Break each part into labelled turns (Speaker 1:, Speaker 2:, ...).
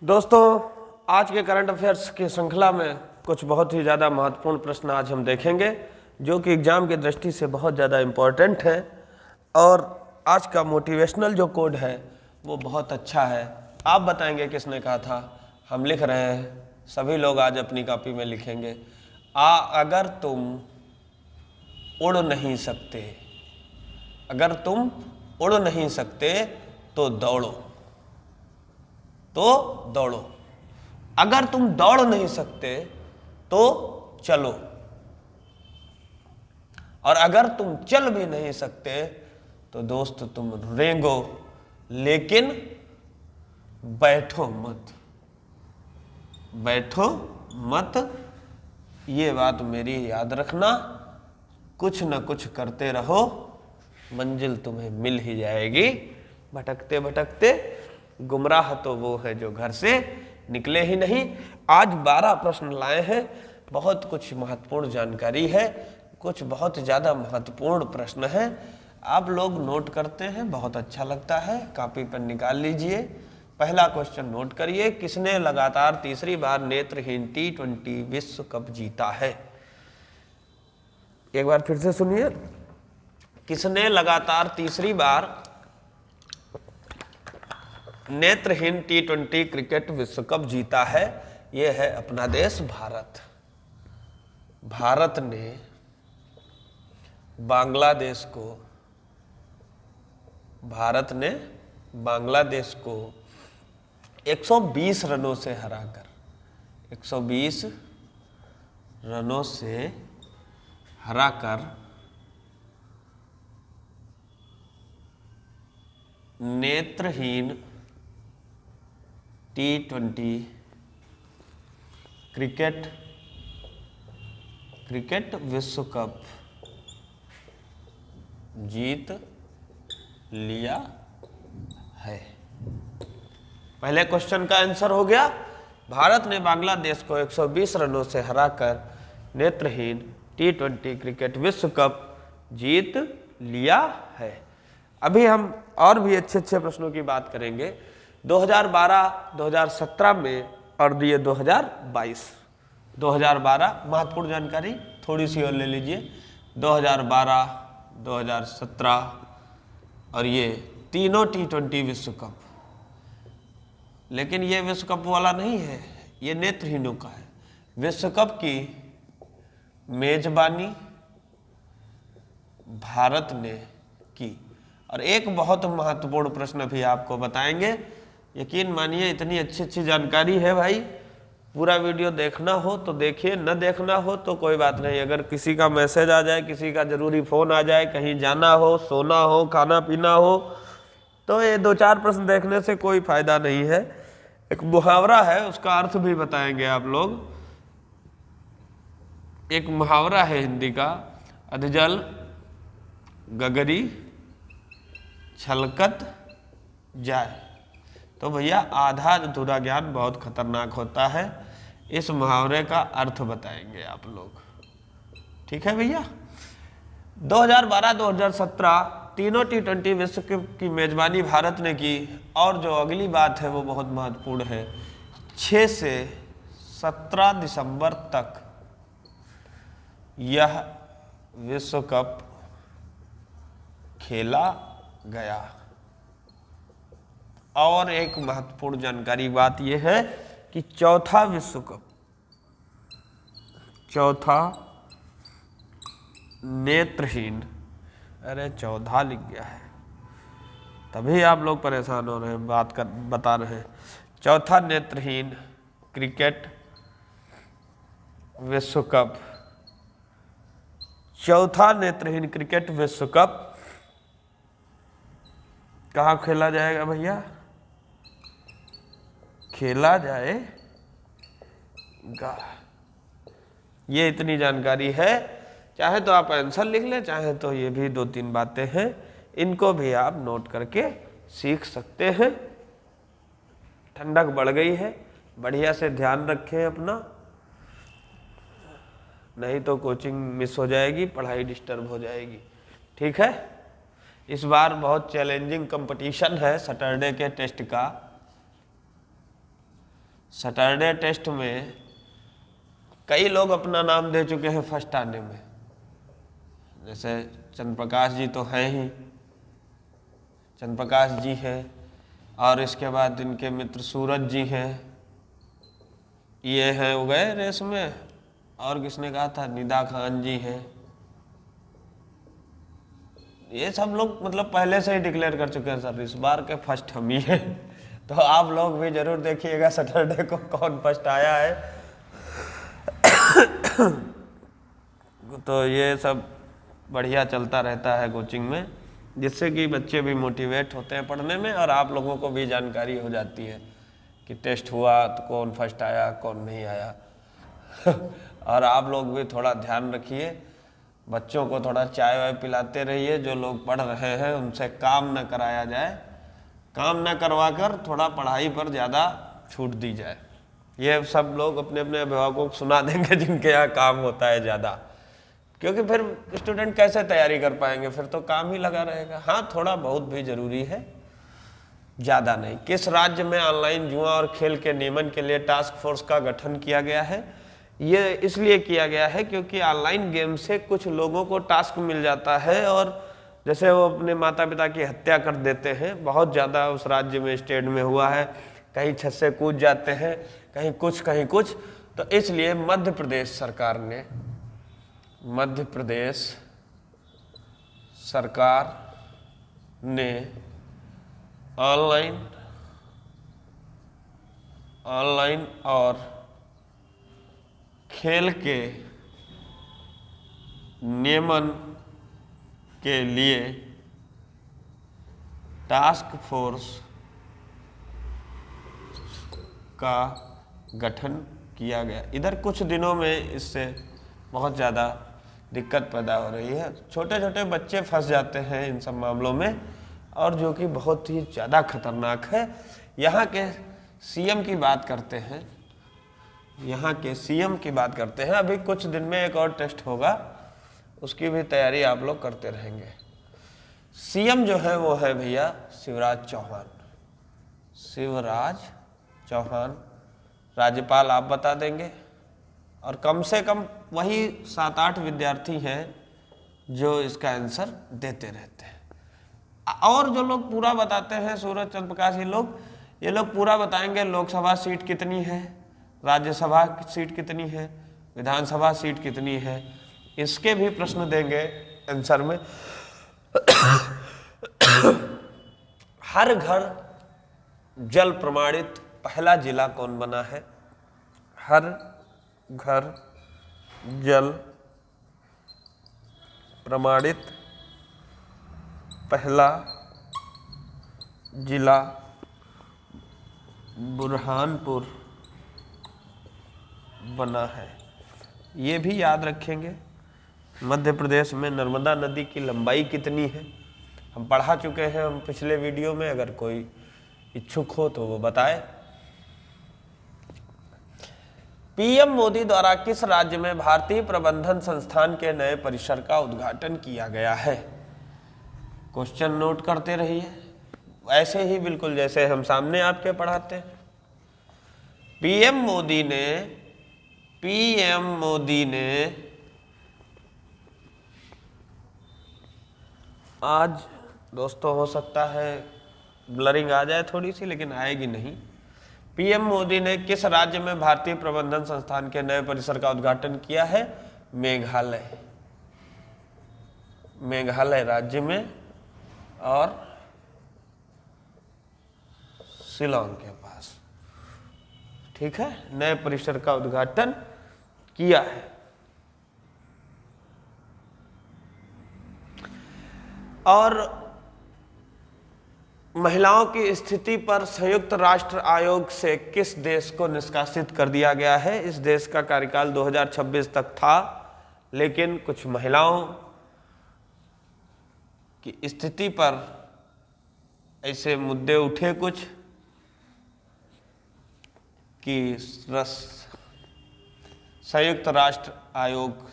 Speaker 1: दोस्तों, आज के करंट अफेयर्स की श्रृंखला में कुछ बहुत ही ज़्यादा महत्वपूर्ण प्रश्न आज हम देखेंगे जो कि एग्ज़ाम की दृष्टि से बहुत ज़्यादा इम्पोर्टेंट है। और आज का मोटिवेशनल जो कोड है वो बहुत अच्छा है। आप बताएंगे किसने कहा था? हम लिख रहे हैं, सभी लोग आज अपनी कॉपी में लिखेंगे। अगर तुम उड़ नहीं सकते, अगर तुम उड़ नहीं सकते तो दौड़ो, अगर तुम दौड़ नहीं सकते तो चलो, और अगर तुम चल भी नहीं सकते तो दोस्त तुम रेंगो, लेकिन बैठो मत, बैठो मत। ये बात मेरी याद रखना, कुछ न कुछ करते रहो, मंजिल तुम्हें मिल ही जाएगी। भटकते भटकते गुमराह तो वो है जो घर से निकले ही नहीं। आज 12 प्रश्न लाए हैं, बहुत कुछ महत्वपूर्ण जानकारी है, कुछ बहुत ज़्यादा महत्वपूर्ण प्रश्न हैं। आप लोग नोट करते हैं, बहुत अच्छा लगता है, कॉपी पर निकाल लीजिए। पहला क्वेश्चन नोट करिए, किसने लगातार तीसरी बार नेत्रहीन T20 विश्व कप जीता है? एक बार फिर से सुनिए, किसने लगातार तीसरी बार नेत्रहीन T20 क्रिकेट विश्व कप जीता है? यह है अपना देश भारत। भारत ने बांग्लादेश को 120 रनों से हराकर 120 रनों से हराकर नेत्रहीन T20 क्रिकेट विश्व कप जीत लिया है। पहले क्वेश्चन का आंसर हो गया, भारत ने बांग्लादेश को 120 रनों से हराकर नेत्रहीन T20 क्रिकेट विश्व कप जीत लिया है। अभी हम और भी अच्छे अच्छे प्रश्नों की बात करेंगे 2012, 2017 में और ये 2022। 2012 महत्वपूर्ण जानकारी थोड़ी सी और ले लीजिए, 2012, 2017 और ये तीनों T20 विश्व कप। लेकिन ये विश्व कप वाला नहीं है, ये नेत्रहीनों का है। विश्व कप की मेजबानी भारत ने की। और एक बहुत महत्वपूर्ण प्रश्न भी आपको बताएंगे, यकीन मानिए इतनी अच्छी अच्छी जानकारी है भाई, पूरा वीडियो देखना हो तो देखिए, न देखना हो तो कोई बात नहीं। अगर किसी का मैसेज आ जाए, किसी का जरूरी फोन आ जाए, कहीं जाना हो, सोना हो, खाना पीना हो, तो ये 2-4 प्रश्न देखने से कोई फायदा नहीं है। एक मुहावरा है, उसका अर्थ भी बताएंगे आप लोग। एक मुहावरा है हिंदी का, अधजल गगरी छलकत जाए। तो भैया आधा अधूरा ज्ञान बहुत खतरनाक होता है, इस मुहावरे का अर्थ बताएंगे आप लोग, ठीक है भैया। 2012, 2017 तीनों T20 विश्व कप की मेजबानी भारत ने की। और जो अगली बात है वो बहुत महत्वपूर्ण है, 6 से 17 दिसंबर तक यह विश्व कप खेला गया। और एक महत्वपूर्ण जानकारी बात यह है कि चौथा विश्व कप, चौथा नेत्रहीन, अरे 14 लिख गया है, तभी आप लोग परेशान हो रहे हैं, बता रहे हैं। चौथा नेत्रहीन क्रिकेट विश्व कप, चौथा नेत्रहीन क्रिकेट विश्व कप कहाँ खेला जाएगा भैया? खेला जाएगा। ये इतनी जानकारी है, चाहे तो आप आंसर लिख लें, चाहे तो ये भी 2-3 बातें हैं, इनको भी आप नोट करके सीख सकते हैं। ठंडक बढ़ गई है, बढ़िया से ध्यान रखें अपना, नहीं तो कोचिंग मिस हो जाएगी, पढ़ाई डिस्टर्ब हो जाएगी, ठीक है। इस बार बहुत चैलेंजिंग कंपटीशन है सैटरडे के टेस्ट का। सैटरडे टेस्ट में कई लोग अपना नाम दे चुके हैं फर्स्ट आने में, जैसे चंद्र प्रकाश जी तो हैं ही, चंद्र प्रकाश जी हैं, और इसके बाद इनके मित्र सूरज जी हैं, ये हैं वो गए रेस में, और किसने कहा था, निदा खान जी हैं। ये सब लोग मतलब पहले से ही डिक्लेयर कर चुके हैं सर इस बार के फर्स्ट हम ही हैं। तो आप लोग भी जरूर देखिएगा सैटरडे को कौन फर्स्ट आया है। तो ये सब बढ़िया चलता रहता है कोचिंग में, जिससे कि बच्चे भी मोटिवेट होते हैं पढ़ने में, और आप लोगों को भी जानकारी हो जाती है कि टेस्ट हुआ तो कौन फर्स्ट आया कौन नहीं आया। और आप लोग भी थोड़ा ध्यान रखिए, बच्चों को थोड़ा चाय वाय पिलाते रहिए, जो लोग पढ़ रहे हैं उनसे काम न कराया जाए, काम न करवा कर थोड़ा पढ़ाई पर ज़्यादा छूट दी जाए। ये सब लोग अपने अपने अभिभावकों को सुना देंगे जिनके यहाँ काम होता है ज़्यादा, क्योंकि फिर स्टूडेंट कैसे तैयारी कर पाएंगे, फिर तो काम ही लगा रहेगा। हाँ, थोड़ा बहुत भी जरूरी है, ज़्यादा नहीं। किस राज्य में ऑनलाइन जुआ और खेल के नियमन के लिए टास्क फोर्स का गठन किया गया है? ये इसलिए किया गया है क्योंकि ऑनलाइन गेम से कुछ लोगों को टास्क मिल जाता है, और जैसे वो अपने माता पिता की हत्या कर देते हैं, बहुत ज़्यादा उस राज्य में स्टेट में हुआ है, कहीं छत से कूद जाते हैं, कहीं कुछ। तो इसलिए मध्य प्रदेश सरकार ने ऑनलाइन और खेल के नियमन के लिए टास्क फोर्स का गठन किया गया। इधर कुछ दिनों में इससे बहुत ज़्यादा दिक्कत पैदा हो रही है, छोटे छोटे बच्चे फंस जाते हैं इन सब मामलों में, और जो कि बहुत ही ज़्यादा खतरनाक है। यहाँ के सीएम की बात करते हैं, अभी कुछ दिन में एक और टेस्ट होगा, उसकी भी तैयारी आप लोग करते रहेंगे। सीएम जो है वो है भैया शिवराज चौहान। राज्यपाल आप बता देंगे, और कम से कम वही 7-8 विद्यार्थी हैं जो इसका आंसर देते रहते हैं, और जो लोग पूरा बताते हैं सूरज चंद्र प्रकाश ये लोग पूरा बताएंगे लोकसभा सीट कितनी है, राज्यसभा सीट कितनी है, विधानसभा सीट कितनी है, इसके भी प्रश्न देंगे आंसर में। हर घर जल प्रमाणित पहला जिला कौन बना है? हर घर जल प्रमाणित पहला जिला बुरहानपुर बना है। ये भी याद रखेंगे। मध्य प्रदेश में नर्मदा नदी की लंबाई कितनी है? हम पढ़ा चुके हैं हम पिछले वीडियो में, अगर कोई इच्छुक हो तो वो बताए। पीएम मोदी द्वारा किस राज्य में भारतीय प्रबंधन संस्थान के नए परिसर का उद्घाटन किया गया है? क्वेश्चन नोट करते रहिए, ऐसे ही बिल्कुल जैसे हम सामने आपके पढ़ाते हैं। पीएम मोदी ने आज, दोस्तों हो सकता है ब्लरिंग आ जाए थोड़ी सी, लेकिन आएगी नहीं। पीएम मोदी ने किस राज्य में भारतीय प्रबंधन संस्थान के नए परिसर का उद्घाटन किया है? मेघालय राज्य में, और शिलोंग के पास। ठीक है, नए परिसर का उद्घाटन किया है। और महिलाओं की स्थिति पर संयुक्त राष्ट्र आयोग से किस देश को निष्कासित कर दिया गया है? इस देश का कार्यकाल 2026 तक था, लेकिन कुछ महिलाओं की स्थिति पर ऐसे मुद्दे उठे कुछ कि संयुक्त राष्ट्र आयोग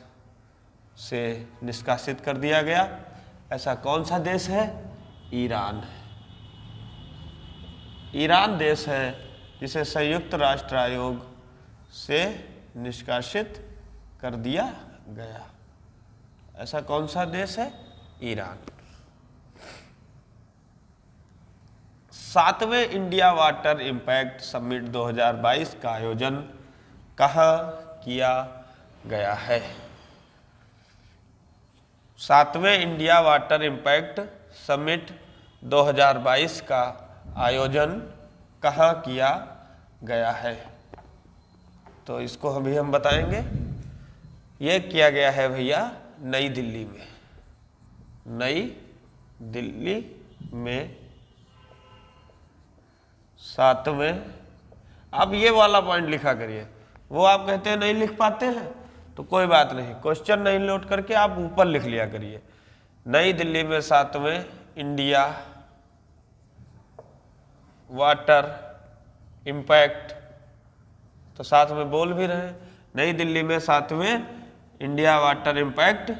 Speaker 1: से निष्कासित कर दिया गया। ऐसा कौन सा देश है? ईरान देश है जिसे संयुक्त राष्ट्र आयोग से निष्कासित कर दिया गया। ऐसा कौन सा देश है? ईरान। 7वें इंडिया वाटर इम्पैक्ट समिट 2022 का आयोजन कहाँ किया गया है? 7वें इंडिया वाटर इम्पैक्ट समिट 2022 का आयोजन कहाँ किया गया है? तो इसको अभी हम बताएंगे। ये किया गया है भैया नई दिल्ली में। नई दिल्ली में 7वें, आप ये वाला पॉइंट लिखा करिए। वो आप कहते हैं नहीं लिख पाते हैं तो कोई बात नहीं, क्वेश्चन नहीं नोट करके आप ऊपर लिख लिया करिए। नई दिल्ली में 7वें इंडिया वाटर इम्पैक्ट, तो साथ में बोल भी रहे हैं, नई दिल्ली में 7वें इंडिया वाटर इम्पैक्ट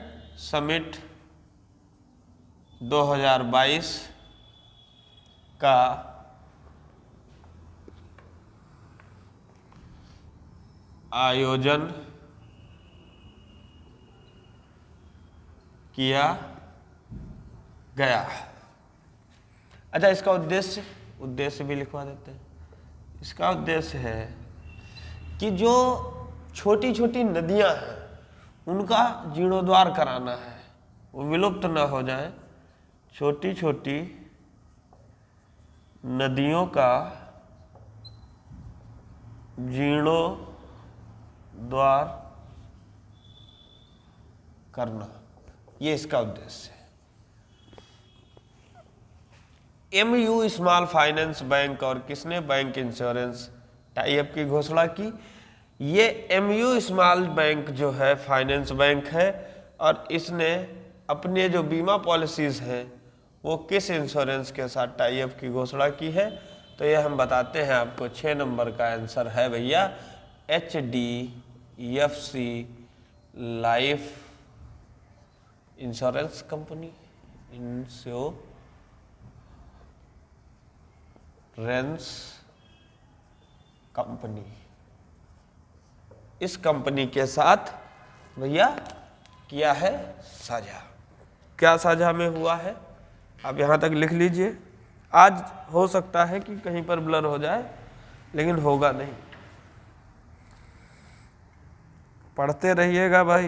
Speaker 1: समिट 2022 का आयोजन किया गया। अच्छा, इसका उद्देश्य भी लिखवा देते हैं। इसका उद्देश्य है कि जो छोटी छोटी नदियां हैं उनका जीर्णोद्धार कराना है, वो विलुप्त ना हो जाए। छोटी छोटी नदियों का जीर्णोद्धार करना, ये इसका उद्देश्य है। MU स्मॉल फाइनेंस बैंक और किसने बैंक इंश्योरेंस टाई अप की घोषणा की? ये MU स्मॉल बैंक जो है फाइनेंस बैंक है और इसने अपने जो बीमा पॉलिसीज हैं वो किस इंश्योरेंस के साथ टाई अप की घोषणा की है? तो ये हम बताते हैं आपको। 6 नंबर का आंसर है भैया HDFC life insurance company, insurance company. इस कंपनी के साथ भैया किया है साझा। क्या साझा में हुआ है आप यहां तक लिख लीजिए। आज हो सकता है कि कहीं पर ब्लर हो जाए लेकिन होगा नहीं। पढ़ते रहिएगा भाई,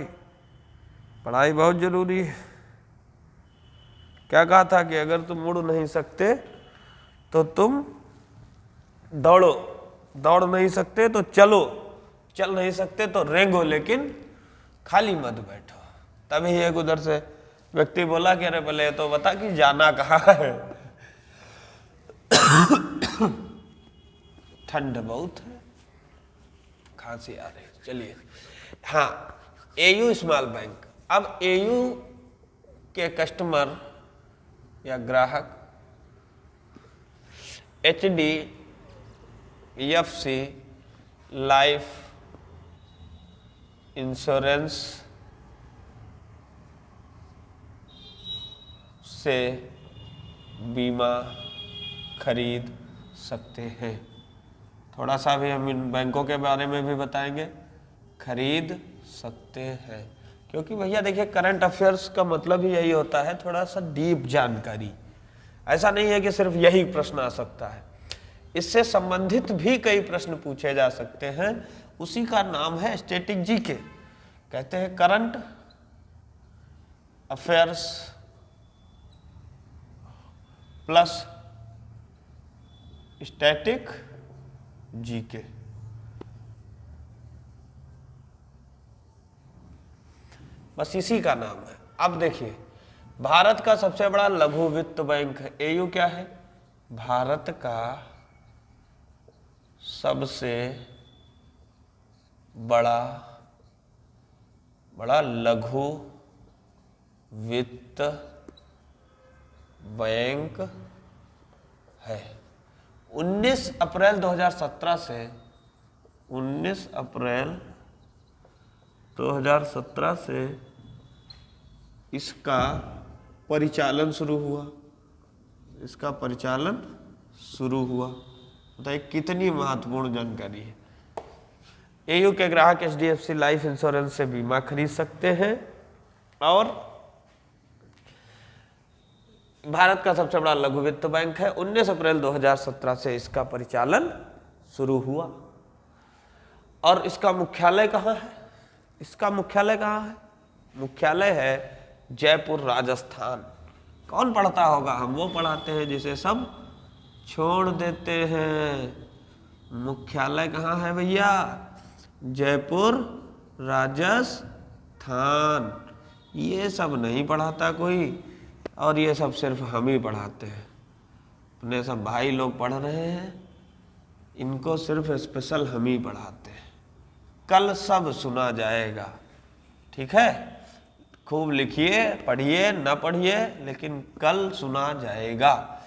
Speaker 1: पढ़ाई बहुत जरूरी है। क्या कहा था कि अगर तुम उड़ नहीं सकते तो तुम दौड़ो, दौड़ नहीं सकते तो चलो, चल नहीं सकते तो रेंगो, लेकिन खाली मत बैठो। तभी एक उधर से व्यक्ति बोला कि अरे पहले तो बता कि जाना कहाँ है। ठंड बहुत है, खांसी आ रही है। चलिए, हाँ, AU स्मॉल बैंक। अब AU के कस्टमर या ग्राहक HDFC लाइफ इंश्योरेंस से बीमा खरीद सकते हैं। थोड़ा सा भी हम इन बैंकों के बारे में भी बताएंगे। खरीद सकते हैं क्योंकि भैया देखिए करंट अफेयर्स का मतलब ही यही होता है, थोड़ा सा डीप जानकारी। ऐसा नहीं है कि सिर्फ यही प्रश्न आ सकता है, इससे संबंधित भी कई प्रश्न पूछे जा सकते हैं। उसी का नाम है स्टैटिक जीके। कहते हैं current affairs plus static GK. बस इसी का नाम है। अब देखिए, भारत का सबसे बड़ा लघु वित्त बैंक है AU। क्या है? भारत का सबसे बड़ा लघु वित्त बैंक है। 19 अप्रैल 2017 से 19 अप्रैल 2017 से इसका परिचालन शुरू हुआ। बताइए कितनी महत्वपूर्ण जानकारी है। एयू के ग्राहक एचडीएफसी लाइफ इंश्योरेंस से बीमा खरीद सकते हैं और भारत का सबसे बड़ा लघु वित्त बैंक है। 19 अप्रैल 2017 से इसका परिचालन शुरू हुआ। और इसका मुख्यालय कहाँ है? इसका मुख्यालय कहाँ है? मुख्यालय है जयपुर, राजस्थान। कौन पढ़ता होगा? हम वो पढ़ाते हैं जिसे सब छोड़ देते हैं। मुख्यालय कहाँ है भैया? जयपुर, राजस्थान। ये सब नहीं पढ़ाता कोई, और ये सब सिर्फ हम ही पढ़ाते हैं। अपने सब भाई लोग पढ़ रहे हैं, इनको सिर्फ स्पेशल हम ही पढ़ाते हैं। कल सब सुना जाएगा, ठीक है? खूब लिखिए, पढ़िए, ना पढ़िए, लेकिन कल सुना जाएगा।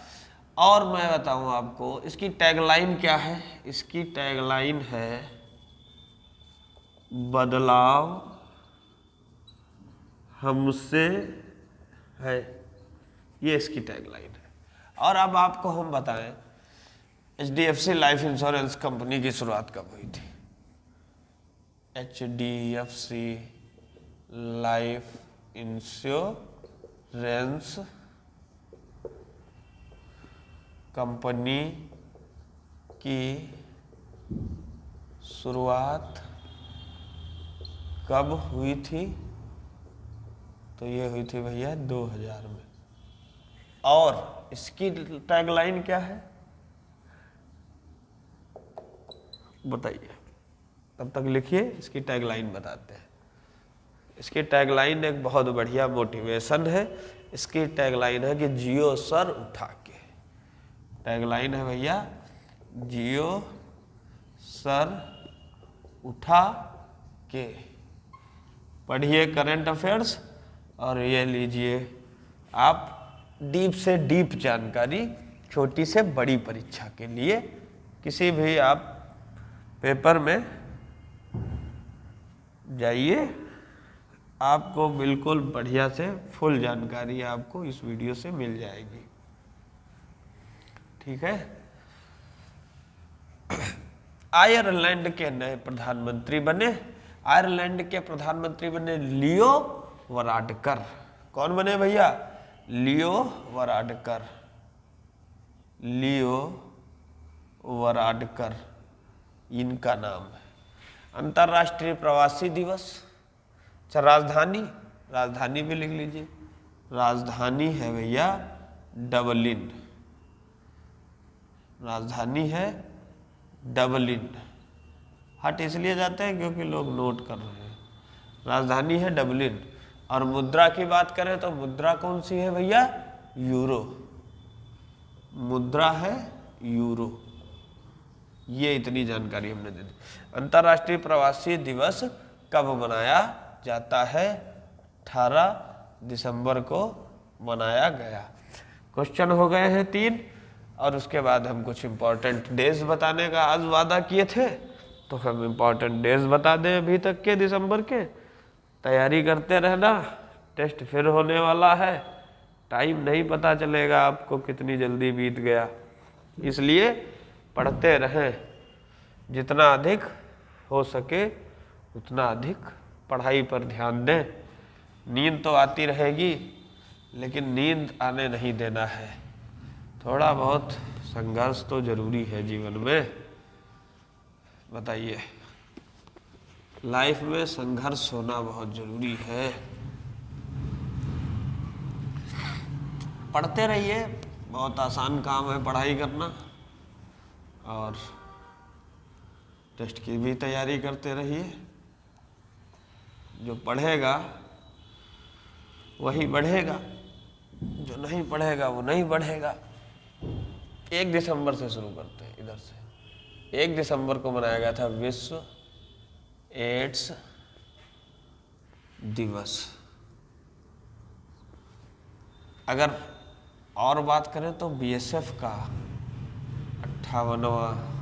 Speaker 1: और मैं बताऊं आपको इसकी टैगलाइन क्या है। इसकी टैगलाइन है बदलाव हमसे है। ये इसकी टैगलाइन है। और अब आपको हम बताएं एचडीएफसी लाइफ इंश्योरेंस कंपनी की शुरुआत कब हुई थी। एचडीएफसी लाइफ इंश्योरेंस कंपनी की शुरुआत कब हुई थी? तो ये हुई थी भैया 2000 में। और इसकी टैगलाइन क्या है बताइए? तब तक लिखिए, इसकी टैगलाइन बताते हैं। इसकी टैगलाइन एक बहुत बढ़िया मोटिवेशन है। इसकी टैगलाइन है कि जियो सर उठा के। टैगलाइन है भैया जियो सर उठा के। पढ़िए करंट अफेयर्स और ये लीजिए आप डीप से डीप जानकारी, छोटी से बड़ी परीक्षा के लिए। किसी भी आप पेपर में जाइए, आपको बिल्कुल बढ़िया से फुल जानकारी आपको इस वीडियो से मिल जाएगी, ठीक है? आयरलैंड के नए प्रधानमंत्री बने। आयरलैंड के प्रधानमंत्री बने लियो वराडकर। कौन बने भैया? लियो वराडकर। लियो वराडकर इनका नाम है। अंतर्राष्ट्रीय प्रवासी दिवस। अच्छा, राजधानी, राजधानी भी लिख लीजिए। राजधानी है भैया डबलिन। राजधानी है डबलिन। हट इसलिए जाते हैं क्योंकि लोग नोट कर रहे हैं। राजधानी है डबलिन। और मुद्रा की बात करें तो मुद्रा कौन सी है भैया? यूरो। मुद्रा है यूरो। ये इतनी जानकारी हमने दे दी। अंतर्राष्ट्रीय प्रवासी दिवस कब मनाया जाता है? 18 दिसंबर को मनाया गया। क्वेश्चन हो गए हैं 3। और उसके बाद हम कुछ इम्पोर्टेंट डेज बताने का आज वादा किए थे, तो हम इम्पोर्टेंट डेज बता दें अभी तक के दिसंबर के। तैयारी करते रहना, टेस्ट फिर होने वाला है। टाइम नहीं पता चलेगा आपको कितनी जल्दी बीत गया, इसलिए पढ़ते रहें। जितना अधिक हो सके उतना अधिक पढ़ाई पर ध्यान दें। नींद तो आती रहेगी, लेकिन नींद आने नहीं देना है। थोड़ा बहुत संघर्ष तो जरूरी है जीवन में। बताइए, लाइफ में संघर्ष होना बहुत जरूरी है। पढ़ते रहिए, बहुत आसान काम है पढ़ाई करना। और टेस्ट की भी तैयारी करते रहिए। जो पढ़ेगा वही बढ़ेगा, जो नहीं पढ़ेगा वो नहीं बढ़ेगा। 1 दिसंबर से शुरू करते हैं इधर से। 1 दिसंबर को मनाया गया था विश्व एड्स दिवस। अगर और बात करें तो बीएसएफ का 58वां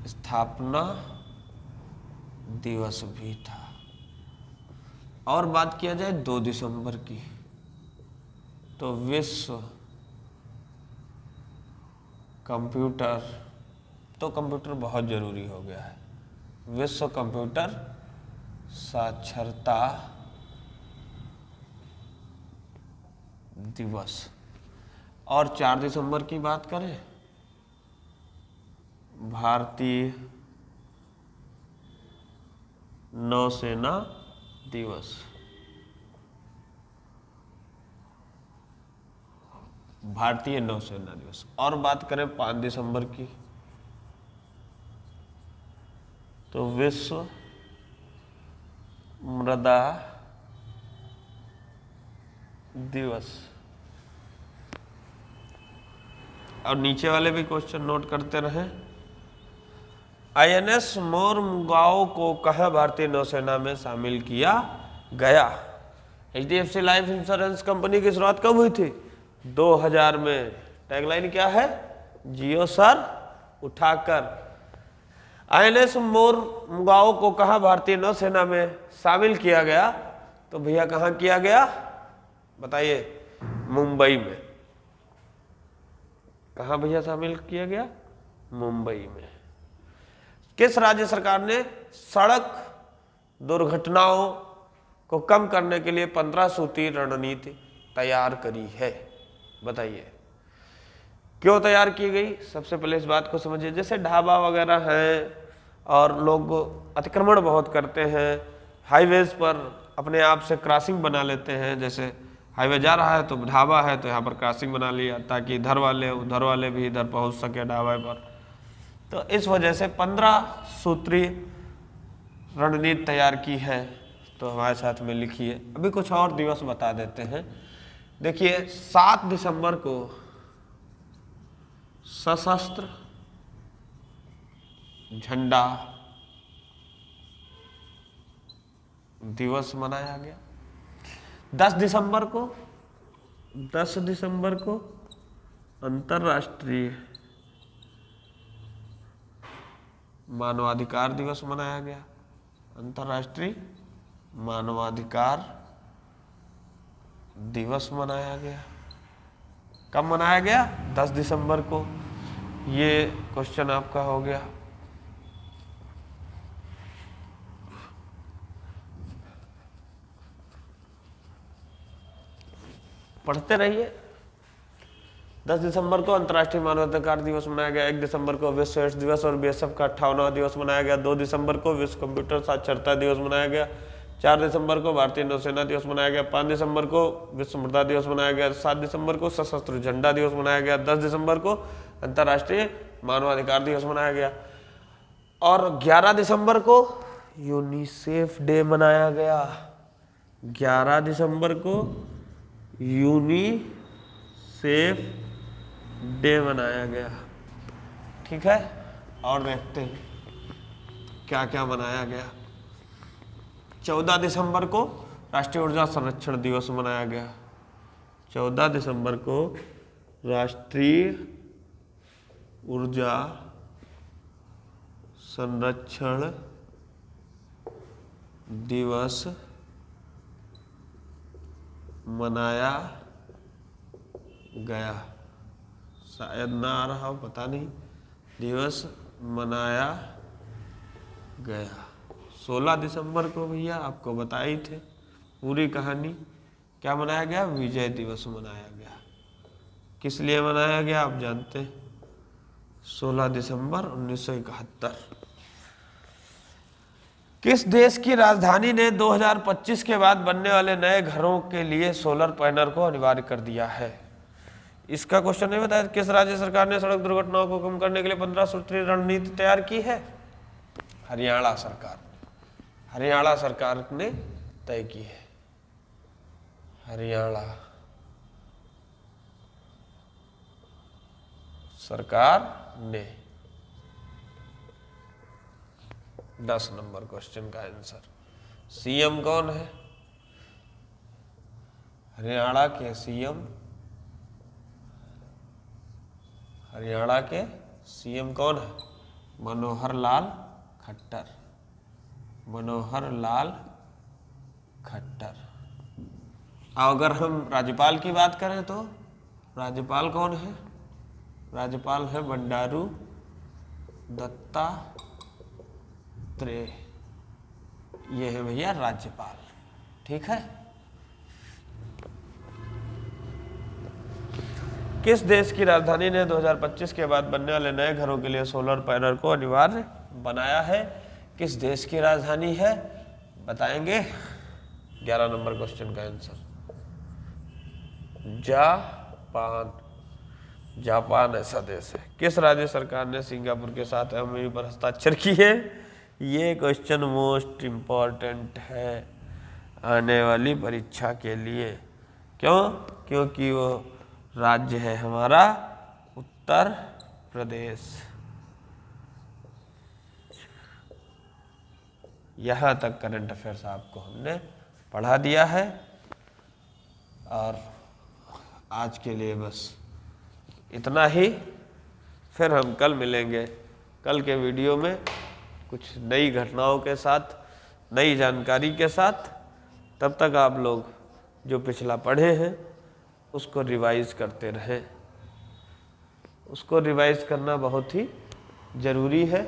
Speaker 1: स्थापना दिवस भी था। और बात किया जाए 2 दिसंबर की, तो विश्व कंप्यूटर, तो कंप्यूटर बहुत जरूरी हो गया है। विश्व कंप्यूटर साक्षरता दिवस। और 4 दिसंबर की बात करें, भारतीय नौसेना दिवस। भारतीय नौसेना दिवस। और बात करें 5 दिसंबर की, तो विश्व मृदा दिवस। और नीचे वाले भी क्वेश्चन नोट करते रहे। INS मोरमुगाओ को कहाँ भारतीय नौसेना में शामिल किया गया? HDFC लाइफ इंश्योरेंस कंपनी की शुरुआत कब हुई थी? 2000 में। टैगलाइन क्या है? जियो सर उठाकर। INS मोरमुगाओ को कहाँ भारतीय नौसेना में शामिल किया गया? तो भैया कहाँ किया गया बताइए? मुंबई में। कहाँ भैया शामिल किया गया? मुंबई में। किस राज्य सरकार ने सड़क दुर्घटनाओं को कम करने के लिए 15 सूत्री रणनीति तैयार करी है? बताइए क्यों तैयार की गई? सबसे पहले इस बात को समझिए। जैसे ढाबा वगैरह हैं और लोग अतिक्रमण बहुत करते हैं, हाईवेज पर अपने आप से क्रॉसिंग बना लेते हैं। जैसे हाईवे जा रहा है तो ढाबा है तो यहाँ पर क्रॉसिंग बना लिया ताकि इधर वाले भी इधर पहुँच सके ढाबे पर। तो इस वजह से 15 सूत्री रणनीति तैयार की है। तो हमारे साथ में लिखिए। अभी कुछ और दिवस बता देते हैं। देखिए 7 दिसंबर को सशस्त्र झंडा दिवस मनाया गया। 10 दिसंबर को अंतर्राष्ट्रीय मानवाधिकार दिवस मनाया गया। अंतर्राष्ट्रीय मानवाधिकार दिवस मनाया गया। कब मनाया गया? 10 दिसंबर को। ये क्वेश्चन आपका हो गया। पढ़ते रहिए। 10 दिसंबर को अंतर्राष्ट्रीय मानवाधिकार दिवस मनाया गया। 1 दिसंबर को विश्व एड्स दिवस और BSF का 58वां दिवस मनाया गया। 2 दिसंबर को विश्व कंप्यूटर साक्षरता दिवस मनाया गया। 4 दिसंबर को भारतीय नौसेना दिवस मनाया गया। 5 दिसंबर को विश्व मृदा दिवस मनाया गया। 7 दिसंबर को सशस्त्र झंडा दिवस मनाया गया। 10 दिसंबर को अंतर्राष्ट्रीय मानवाधिकार दिवस मनाया गया। और 11 दिसंबर को यूनिसेफ डे मनाया गया। 11 दिसंबर को यूनिसेफ डे मनाया गया। ठीक है, और देखते हैं क्या क्या मनाया गया। 14 दिसंबर को राष्ट्रीय ऊर्जा संरक्षण दिवस मनाया गया। 14 दिसंबर को राष्ट्रीय ऊर्जा संरक्षण दिवस मनाया गया। शायद ना आ रहा हो, पता नहीं। दिवस मनाया गया। 16 दिसंबर को भैया आपको बताई थे पूरी कहानी। क्या मनाया गया? विजय दिवस मनाया गया। किस लिए मनाया गया आप जानते हैं? 16 दिसंबर 1971। किस देश की राजधानी ने 2025 के बाद बनने वाले नए घरों के लिए सोलर पैनल को अनिवार्य कर दिया है? इसका क्वेश्चन नहीं बताया। किस राज्य सरकार ने सड़क दुर्घटनाओं को कम करने के लिए 15 सूत्री रणनीति तैयार की है? हरियाणा सरकार। हरियाणा सरकार ने तय की है। हरियाणा सरकार ने। 10 नंबर क्वेश्चन का आंसर। CM कौन है? हरियाणा के CM। हरियाणा के CM कौन है? मनोहर लाल खट्टर। मनोहर लाल खट्टर। अगर हम राज्यपाल की बात करें तो राज्यपाल कौन है? राज्यपाल है बंडारू दत्तात्रेय, ये है भैया राज्यपाल। ठीक है। किस देश की राजधानी ने 2025 के बाद बनने वाले नए घरों के लिए सोलर पैनल को अनिवार्य बनाया है? किस देश की राजधानी है बताएंगे? 11 नंबर क्वेश्चन का आंसर जापान। जापान ऐसा देश है। किस राज्य सरकार ने सिंगापुर के साथ एमओयू पर हस्ताक्षर किए? ये क्वेश्चन मोस्ट इम्पॉर्टेंट है आने वाली परीक्षा के लिए। क्यों? क्योंकि वो राज्य है हमारा उत्तर प्रदेश। यहाँ तक करंट अफेयर्स आपको हमने पढ़ा दिया है और आज के लिए बस इतना ही। फिर हम कल मिलेंगे, कल के वीडियो में कुछ नई घटनाओं के साथ, नई जानकारी के साथ। तब तक आप लोग जो पिछला पढ़े हैं उसको रिवाइज करते रहें। उसको रिवाइज करना बहुत ही ज़रूरी है।